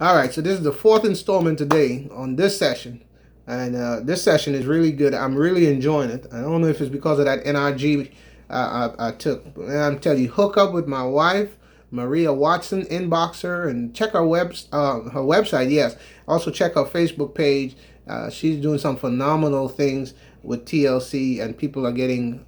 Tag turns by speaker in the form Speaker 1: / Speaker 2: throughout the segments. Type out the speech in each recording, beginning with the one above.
Speaker 1: All right, so this is the fourth installment today on this session. And this session is really good. I'm really enjoying it. I don't know if it's because of that NRG I took. I'm telling you, hook up with my wife, Maria Watson, inbox her, and check her website. Yes, also check her Facebook page. She's doing some phenomenal things with TLC, and people are getting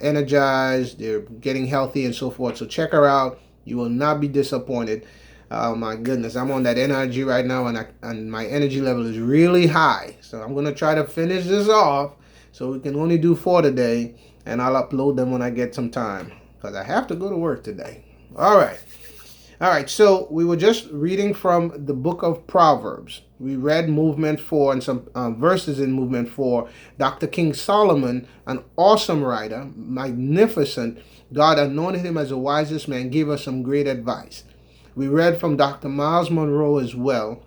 Speaker 1: energized. They're getting healthy and so forth. So check her out. You will not be disappointed. Oh my goodness, I'm on that energy right now, and my energy level is really high. So I'm gonna try to finish this off, so we can only do 4 today, and I'll upload them when I get some time, because I have to go to work today. All right. So we were just reading from the book of Proverbs. We read movement 4 and some verses in movement 4. Dr. King Solomon, an awesome writer, magnificent. God anointed him as the wisest man, gave us some great advice. We read from Dr. Miles Monroe as well,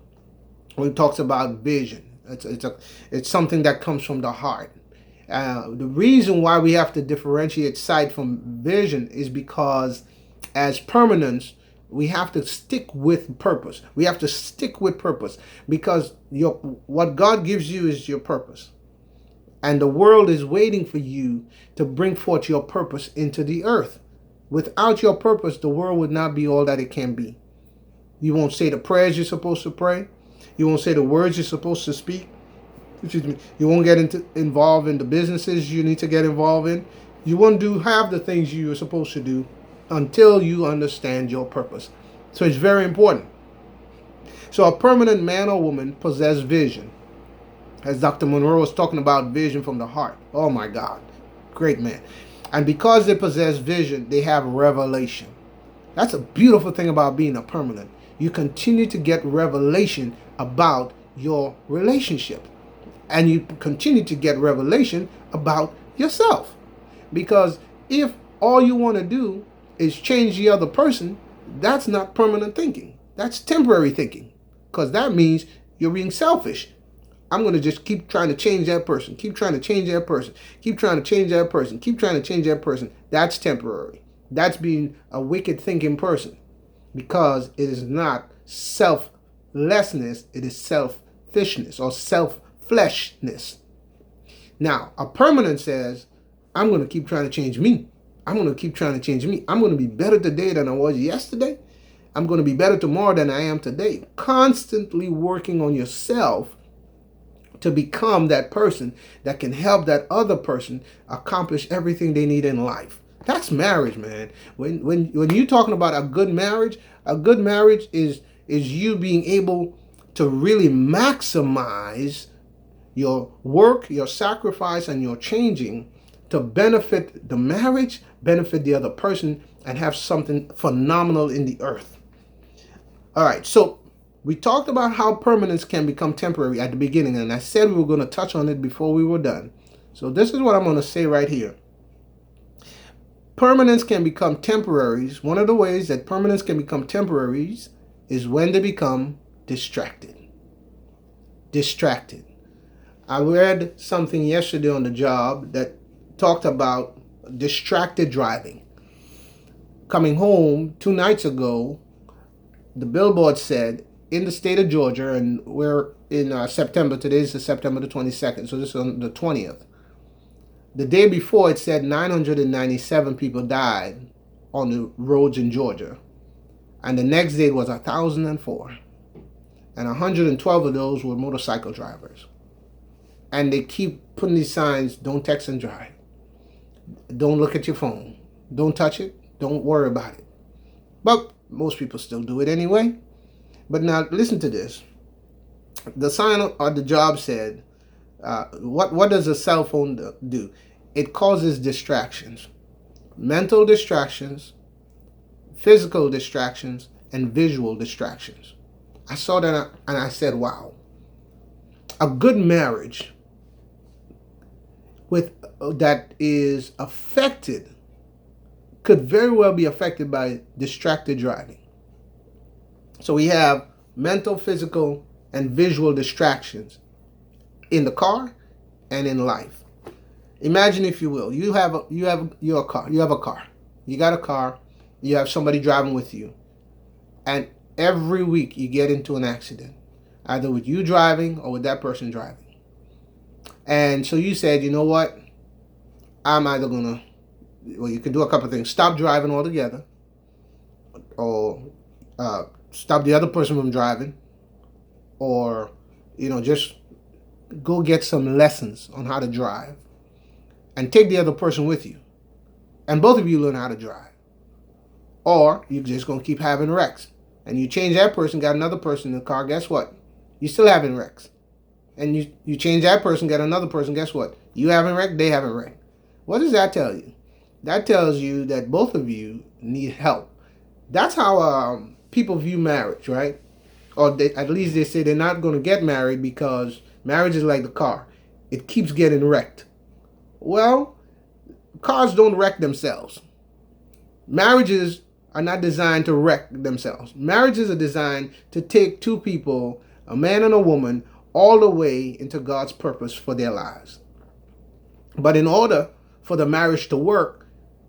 Speaker 1: when he talks about vision. It's something that comes from the heart. The reason why we have to differentiate sight from vision is because as permanence, we have to stick with purpose. We have to stick with purpose, because what God gives you is your purpose. And the world is waiting for you to bring forth your purpose into the earth. Without your purpose, the world would not be all that it can be. You won't say the prayers you're supposed to pray. You won't say the words you're supposed to speak. Excuse me. You won't get involved in the businesses you need to get involved in. You won't do half the things you're supposed to do until you understand your purpose. So it's very important. So a permanent man or woman possesses vision. As Dr. Monroe was talking about vision from the heart. Oh my God. Great man. And because they possess vision, they have revelation. That's a beautiful thing about being a permanent. You continue to get revelation about your relationship. And you continue to get revelation about yourself. Because if all you want to do is change the other person, that's not permanent thinking. That's temporary thinking. Because that means you're being selfish. I'm going to just keep trying to change that person. Keep trying to change that person. Keep trying to change that person. Keep trying to change that person. That's temporary. That's being a wicked thinking person, because it is not selflessness, it is selfishness or self-fleshness. Now, a permanent says, I'm going to keep trying to change me. I'm going to keep trying to change me. I'm going to be better today than I was yesterday. I'm going to be better tomorrow than I am today. Constantly working on yourself to become that person that can help that other person accomplish everything they need in life. That's marriage, man. When you're talking about a good marriage is you being able to really maximize your work, your sacrifice, and your changing to benefit the marriage, benefit the other person, and have something phenomenal in the earth. All right, so we talked about how permanence can become temporary at the beginning, and I said we were going to touch on it before we were done. So this is what I'm going to say right here. Permanence can become temporaries. One of the ways that permanence can become temporaries is when they become distracted. Distracted. I read something yesterday on the job that talked about distracted driving. Coming home 2 nights ago, the billboard said, in the state of Georgia, and we're in September, today is September the 22nd, so this is on the 20th. The day before, it said 997 people died on the roads in Georgia. And the next day it was 1,004. And 112 of those were motorcycle drivers. And they keep putting these signs, don't text and drive. Don't look at your phone. Don't touch it. Don't worry about it. But most people still do it anyway. But now listen to this. The sign on the job said, what does a cell phone do? It causes distractions. Mental distractions, physical distractions, and visual distractions. I saw that and I said, wow. A good marriage that is affected could very well be affected by distracted driving. So we have mental, physical, and visual distractions in the car and in life. Imagine, if you will, you have a car. You got a car. You have somebody driving with you, and Every week you get into an accident, either with you driving or with that person driving. And so you said, you know what? I'm either gonna, well, you can do a couple of things: stop driving altogether, or stop the other person from driving, or just go get some lessons on how to drive, and take the other person with you, and both of you learn how to drive. Or you're just gonna keep having wrecks, and you change that person, got another person in the car. Guess what? You're still having wrecks. And you change that person, get another person. Guess what? You haven't wrecked, they haven't wrecked. What does that tell you? That tells you that both of you need help. That's how people view marriage, right? Or at least they say they're not going to get married because marriage is like the car. It keeps getting wrecked. Well, cars don't wreck themselves. Marriages are not designed to wreck themselves. Marriages are designed to take two people, a man and a woman, all the way into God's purpose for their lives. But in order for the marriage to work,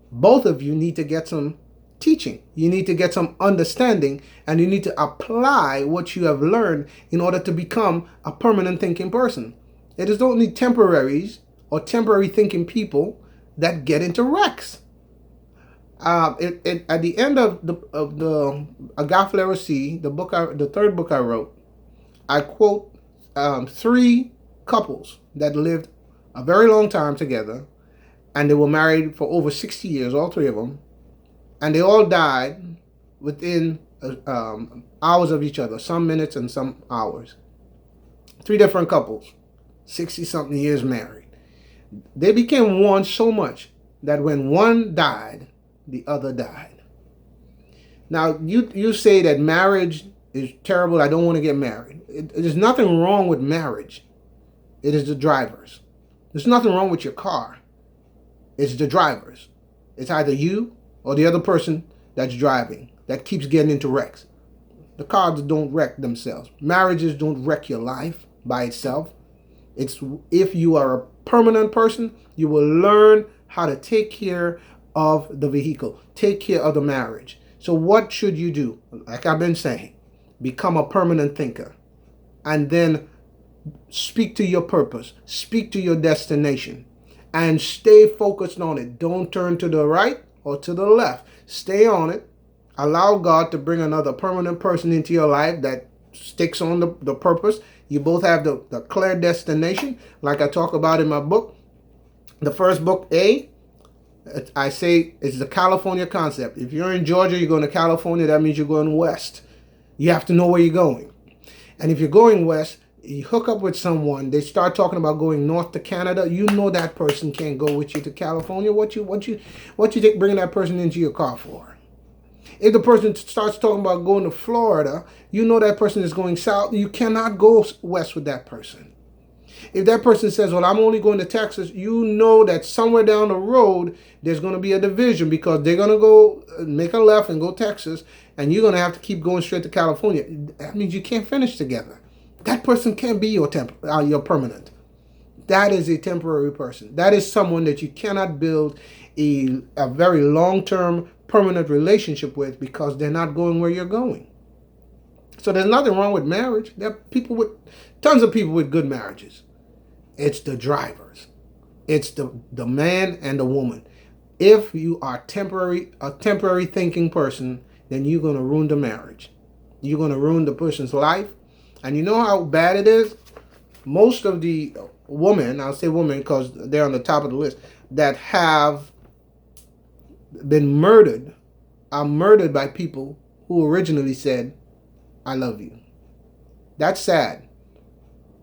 Speaker 1: both of you need to get some teaching. You need to get some understanding, and you need to apply what you have learned in order to become a permanent thinking person. It is only temporaries or temporary thinking people that get into wrecks. At the end of the Agape Legacy, the third book I wrote, I quote three couples that lived a very long time together, and they were married for over 60 years, all three of them, and they all died within hours of each other, some minutes and some hours. Three different couples, 60-something years married. They became one so much that when one died, the other died. Now, you say that marriage is terrible, I don't want to get married. There's nothing wrong with marriage. It is the drivers. There's nothing wrong with your car. It's the drivers. It's either you or the other person that's driving that keeps getting into wrecks. The cars don't wreck themselves. Marriages don't wreck your life by itself. It's if you are a permanent person, you will learn how to take care of the vehicle, take care of the marriage. So what should you do? Like I've been saying, become a permanent thinker, and then speak to your purpose, speak to your destination, and stay focused on it. Don't turn to the right or to the left. Stay on it. Allow God to bring another permanent person into your life that sticks on the purpose. You both have the clear destination, like I talk about in my book. The first book, I say it's the California concept. If you're in Georgia, you're going to California, that means you're going west. You have to know where you're going. And if you're going west, you hook up with someone, they start talking about going north to Canada, you know that person can't go with you to California. What you think bringing that person into your car for? If the person starts talking about going to Florida, you know that person is going south. You cannot go west with that person. If that person says, well, I'm only going to Texas, you know that somewhere down the road, there's going to be a division because they're going to go make a left and go Texas, and you're going to have to keep going straight to California. That means you can't finish together. That person can't be your permanent. That is a temporary person. That is someone that you cannot build a very long-term permanent relationship with because they're not going where you're going. So there's nothing wrong with marriage. There are tons of people with good marriages. It's the drivers. It's the man and the woman. If you are a temporary thinking person, then you're going to ruin the marriage. You're going to ruin the person's life. And you know how bad it is? Most of the women, I'll say women because they're on the top of the list, that have been murdered are murdered by people who originally said, I love you. That's sad.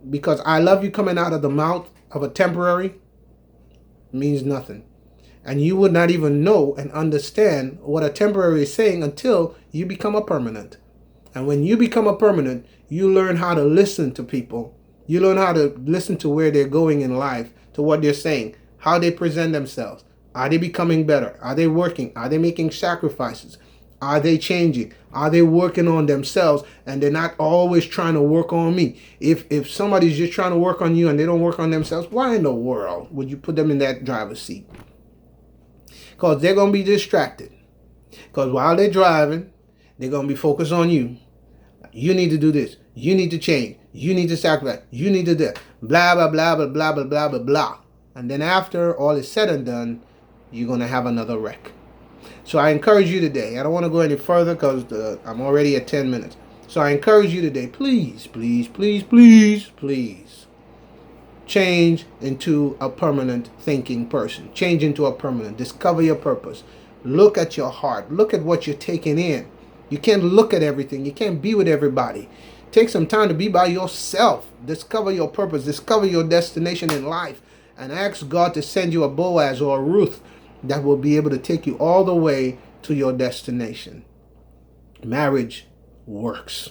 Speaker 1: Because I love you coming out of the mouth of a temporary means nothing. And you would not even know and understand what a temporary is saying until you become a permanent. And when you become a permanent, you learn how to listen to people. You learn how to listen to where they're going in life, to what they're saying, how they present themselves. Are they becoming better? Are they working? Are they making sacrifices? Are they changing? Are they working on themselves? And they're not always trying to work on me. If somebody's just trying to work on you and they don't work on themselves, why in the world would you put them in that driver's seat? Because they're going to be distracted. Because while they're driving, they're going to be focused on you. You need to do this. You need to change. You need to sacrifice. You need to do blah, blah, blah, blah, blah, blah, blah, blah, blah. And then after all is said and done, you're going to have another wreck. So I encourage you today. I don't want to go any further because I'm already at 10 minutes. So I encourage you today, please, please, please, please, please, change into a permanent thinking person. Change into a permanent. Discover your purpose. Look at your heart. Look at what you're taking in. You can't look at everything. You can't be with everybody. Take some time to be by yourself. Discover your purpose. Discover your destination in life. And ask God to send you a Boaz or a Ruth that will be able to take you all the way to your destination. Marriage works.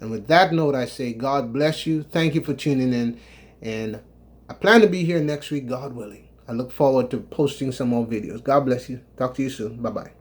Speaker 1: And with that note, I say God bless you. Thank you for tuning in. And I plan to be here next week, God willing. I look forward to posting some more videos. God bless you. Talk to you soon. Bye-bye.